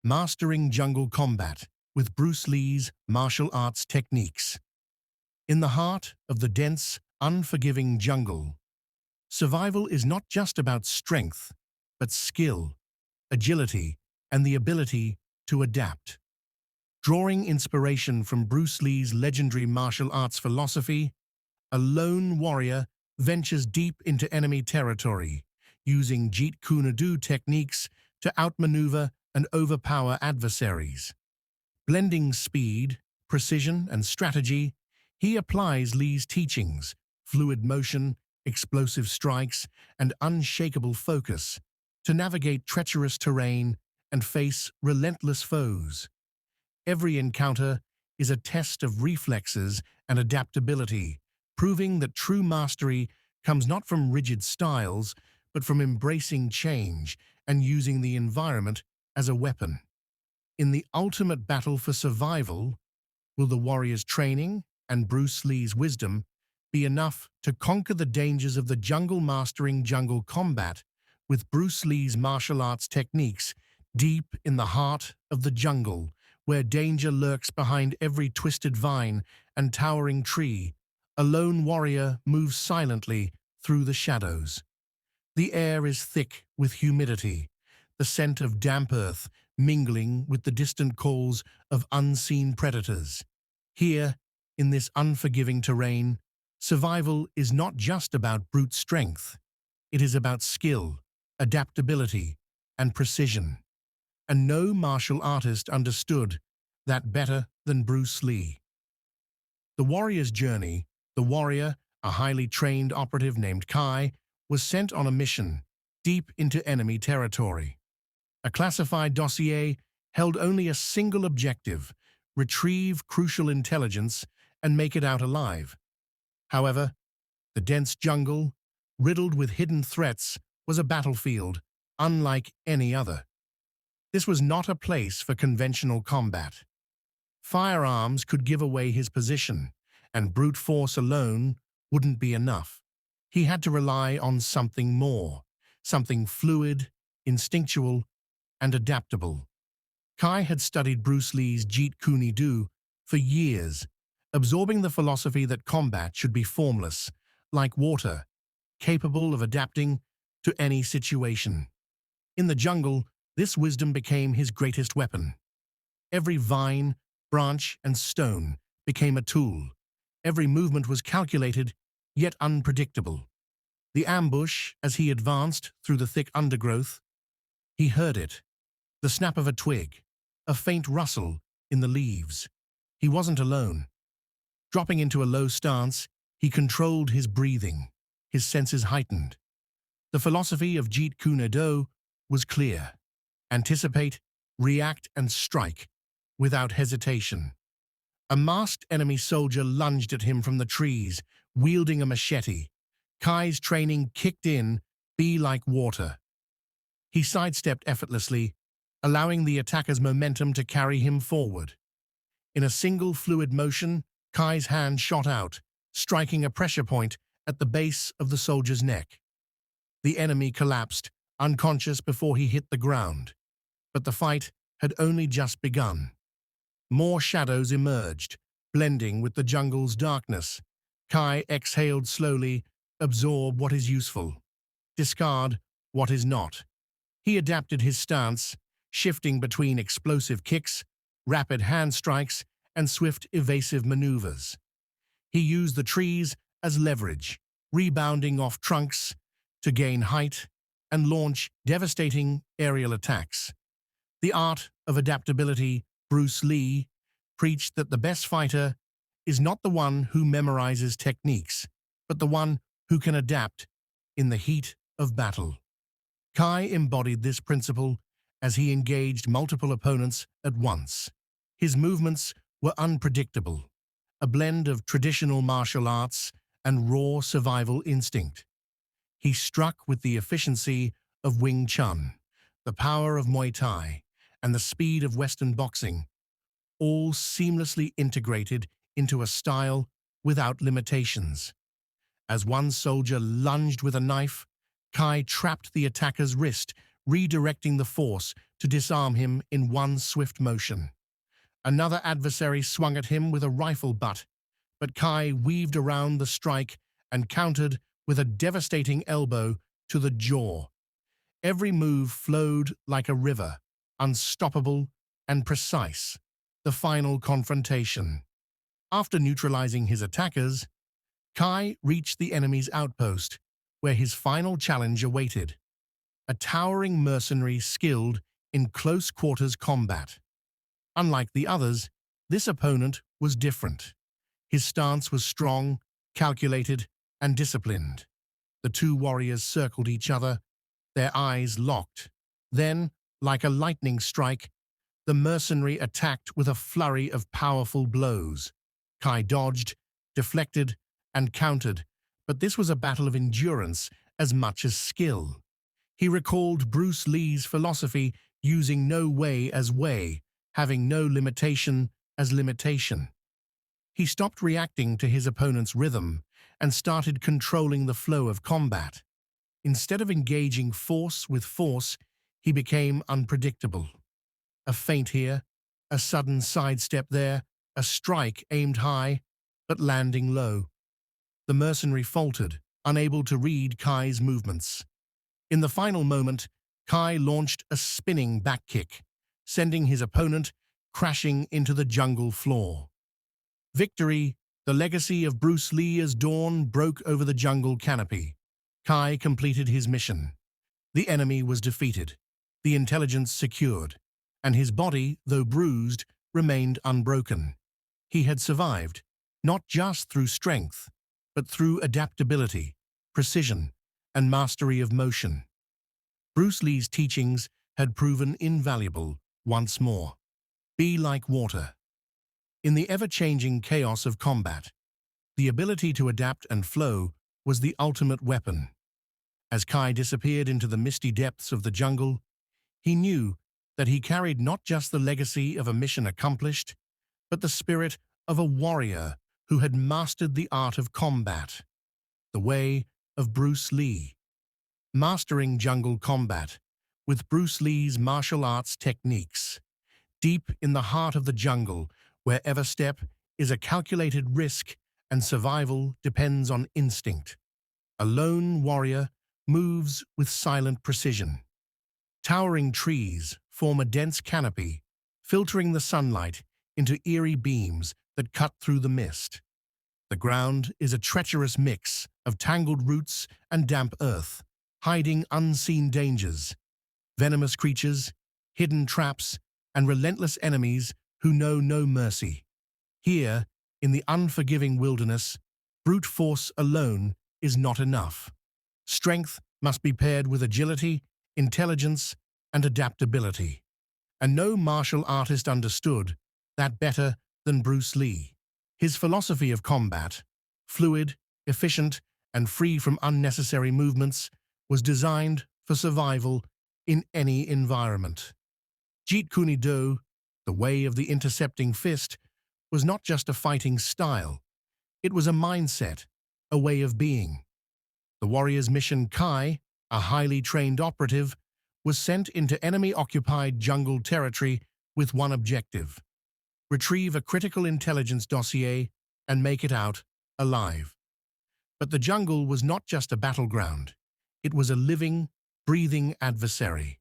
Mastering Jungle Combat with Bruce Lee's martial arts techniques. In the heart of the dense, unforgiving jungle, survival is not just about strength, but skill, agility, and the ability to adapt. Drawing inspiration from Bruce Lee's legendary martial arts philosophy, a lone warrior ventures deep into enemy territory, using Jeet Kune Do techniques to outmaneuver and overpower adversaries. Blending speed, precision, and strategy, he applies Lee's teachings, fluid motion, explosive strikes, and unshakable focus to navigate treacherous terrain and face relentless foes. Every encounter is a test of reflexes and adaptability, proving that true mastery comes not from rigid styles, but from embracing change and using the environment as a weapon. In the ultimate battle for survival, will the warrior's training and Bruce Lee's wisdom be enough to conquer the dangers of the jungle? Mastering jungle combat with Bruce Lee's martial arts techniques deep in the heart of the jungle, where danger lurks behind every twisted vine and towering tree, a lone warrior moves silently through the shadows. The air is thick with humidity, the scent of damp earth mingling with the distant calls of unseen predators. Here, in this unforgiving terrain, survival is not just about brute strength. It is about skill, adaptability, and precision. And no martial artist understood that better than Bruce Lee. The warrior's journey. The warrior, a highly trained operative named Kai, was sent on a mission deep into enemy territory. A classified dossier held only a single objective: retrieve crucial intelligence and make it out alive. However, the dense jungle, riddled with hidden threats, was a battlefield unlike any other. This was not a place for conventional combat. Firearms could give away his position, and brute force alone wouldn't be enough. He had to rely on something more, something fluid, instinctual, and adaptable. Kai had studied Bruce Lee's Jeet Kune Do for years, absorbing the philosophy that combat should be formless, like water, capable of adapting to any situation. In the jungle, this wisdom became his greatest weapon. Every vine, branch, and stone became a tool. Every movement was calculated, yet unpredictable. The ambush, as he advanced through the thick undergrowth, he heard it. The snap of a twig, a faint rustle in the leaves. He wasn't alone. Dropping into a low stance, he controlled his breathing, his senses heightened. The philosophy of Jeet Kune Do was clear: anticipate, react, and strike without hesitation. A masked enemy soldier lunged at him from the trees, wielding a machete. Kai's training kicked in, be like water. He sidestepped effortlessly, allowing the attacker's momentum to carry him forward. In a single fluid motion, Kai's hand shot out, striking a pressure point at the base of the soldier's neck. The enemy collapsed, unconscious before he hit the ground. But the fight had only just begun. More shadows emerged, blending with the jungle's darkness. Kai exhaled slowly, absorb what is useful, discard what is not. He adapted his stance, shifting between explosive kicks, rapid hand strikes, and swift evasive maneuvers. He used the trees as leverage, rebounding off trunks to gain height and launch devastating aerial attacks. The art of adaptability. Bruce Lee preached that the best fighter is not the one who memorizes techniques, but the one who can adapt in the heat of battle. Kai embodied this principle as he engaged multiple opponents at once. His movements were unpredictable, a blend of traditional martial arts and raw survival instinct. He struck with the efficiency of Wing Chun, the power of Muay Thai, and the speed of Western boxing, all seamlessly integrated into a style without limitations. As one soldier lunged with a knife, Kai trapped the attacker's wrist, redirecting the force to disarm him in one swift motion. Another adversary swung at him with a rifle butt, but Kai weaved around the strike and countered with a devastating elbow to the jaw. Every move flowed like a river, unstoppable and precise. The final confrontation. After neutralizing his attackers, Kai reached the enemy's outpost, where his final challenge awaited. A towering mercenary skilled in close-quarters combat. Unlike the others, this opponent was different. His stance was strong, calculated, and disciplined. The two warriors circled each other, their eyes locked. Then, like a lightning strike, the mercenary attacked with a flurry of powerful blows. Kai dodged, deflected, and countered, but this was a battle of endurance as much as skill. He recalled Bruce Lee's philosophy, using no way as way, having no limitation as limitation. He stopped reacting to his opponent's rhythm and started controlling the flow of combat. Instead of engaging force with force, he became unpredictable. A feint here, a sudden sidestep there, a strike aimed high, but landing low. The mercenary faltered, unable to read Kai's movements. In the final moment, Kai launched a spinning back kick, sending his opponent crashing into the jungle floor. Victory, the legacy of Bruce Lee as dawn broke over the jungle canopy. Kai completed his mission. The enemy was defeated, the intelligence secured, and his body, though bruised, remained unbroken. He had survived, not just through strength, but through adaptability, precision, and mastery of motion. Bruce Lee's teachings had proven invaluable once more. Be like water. In the ever-changing chaos of combat, the ability to adapt and flow was the ultimate weapon. As Kai disappeared into the misty depths of the jungle, he knew that he carried not just the legacy of a mission accomplished, but the spirit of a warrior who had mastered the art of combat. The way of Bruce Lee. Mastering jungle combat with Bruce Lee's martial arts techniques. Deep in the heart of the jungle, where every step is a calculated risk and survival depends on instinct. A lone warrior moves with silent precision. Towering trees form a dense canopy, filtering the sunlight into eerie beams that cut through the mist. The ground is a treacherous mix of tangled roots and damp earth, hiding unseen dangers, venomous creatures, hidden traps, and relentless enemies who know no mercy. Here, in the unforgiving wilderness, brute force alone is not enough. Strength must be paired with agility, intelligence, and adaptability. And no martial artist understood that better than Bruce Lee. His philosophy of combat, fluid, efficient, and free from unnecessary movements, was designed for survival in any environment. Jeet Kune Do, the way of the intercepting fist, was not just a fighting style. It was a mindset, a way of being. The warrior's mission, Kai, a highly trained operative, was sent into enemy-occupied jungle territory with one objective: retrieve a critical intelligence dossier and make it out alive. But the jungle was not just a battleground. It was a living, breathing adversary.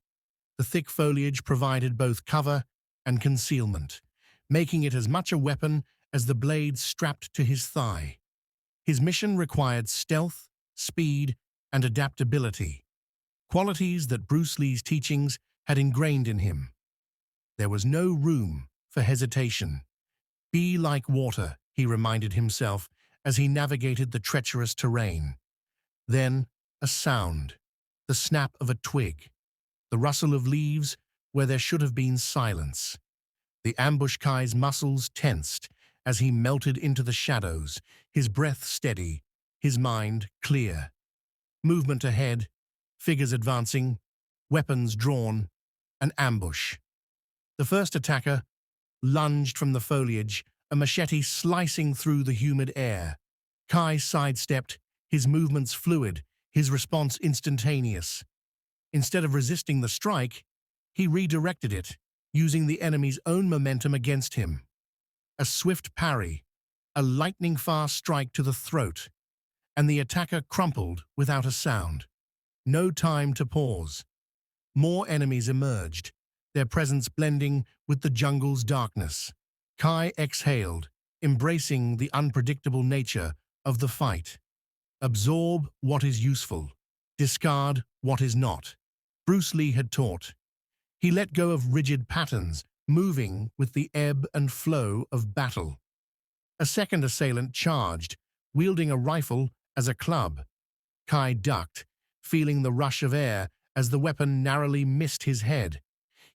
The thick foliage provided both cover and concealment, making it as much a weapon as the blade strapped to his thigh. His mission required stealth, speed, and adaptability, qualities that Bruce Lee's teachings had ingrained in him. There was no room for hesitation. Be like water, he reminded himself as he navigated the treacherous terrain. Then, a sound, the snap of a twig, the rustle of leaves where there should have been silence. The ambush Kai's muscles tensed as he melted into the shadows, his breath steady, his mind clear. Movement ahead, figures advancing, weapons drawn, an ambush. The first attacker lunged from the foliage, a machete slicing through the humid air. Kai sidestepped, his movements fluid, his response instantaneous. Instead of resisting the strike, He redirected it, using the enemy's own momentum against him. A swift parry, a lightning-fast strike to the throat, and the attacker crumpled without a sound. No time to pause. More enemies emerged, their presence blending with the jungle's darkness. Kai exhaled, embracing the unpredictable nature of the fight. Absorb what is useful, discard what is not. Bruce Lee had taught. He let go of rigid patterns, moving with the ebb and flow of battle. A second assailant charged, wielding a rifle as a club. Kai ducked, feeling the rush of air as the weapon narrowly missed his head.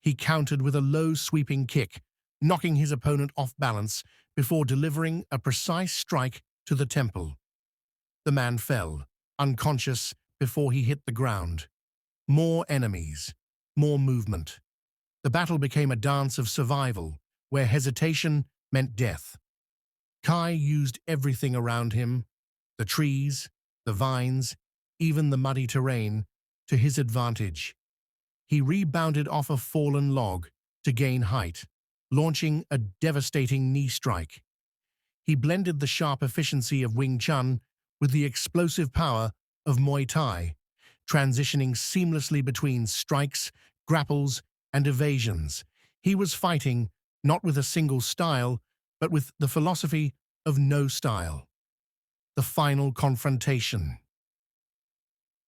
He countered with a low, sweeping kick, knocking his opponent off balance before delivering a precise strike to the temple. The man fell, unconscious before he hit the ground. More enemies, more movement. The battle became a dance of survival, where hesitation meant death. Kai used everything around him, the trees, the vines, even the muddy terrain, to his advantage. He rebounded off a fallen log to gain height, launching a devastating knee strike. He blended the sharp efficiency of Wing Chun with the explosive power of Muay Thai, transitioning seamlessly between strikes, grapples, and evasions. He was fighting not with a single style, but with the philosophy of no style. The final confrontation.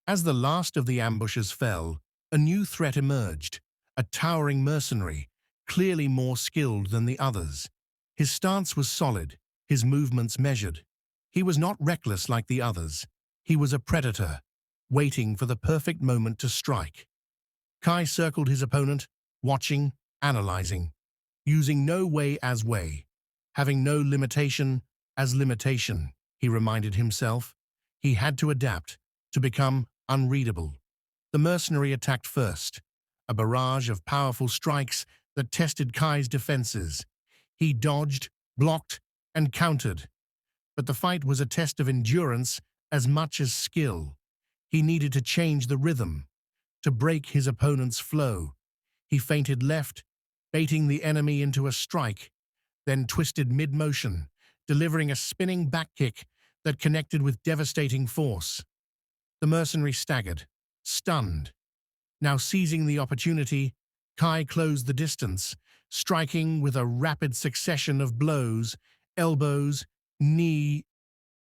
As the last of the ambushes fell, a new threat emerged, a towering mercenary, clearly more skilled than the others. His stance was solid, his movements measured. He was not reckless like the others. He was a predator, waiting for the perfect moment to strike. Kai circled his opponent, watching, analyzing, using no way as way, having no limitation as limitation, he reminded himself. He had to adapt, to become unreadable. The mercenary attacked first, a barrage of powerful strikes that tested Kai's defenses. He dodged, blocked, and countered. But the fight was a test of endurance as much as skill. He needed to change the rhythm, to break his opponent's flow. He feinted left, baiting the enemy into a strike, then twisted mid-motion, delivering a spinning back kick that connected with devastating force. The mercenary staggered, stunned. Now seizing the opportunity, Kai closed the distance, striking with a rapid succession of blows, elbows, knee,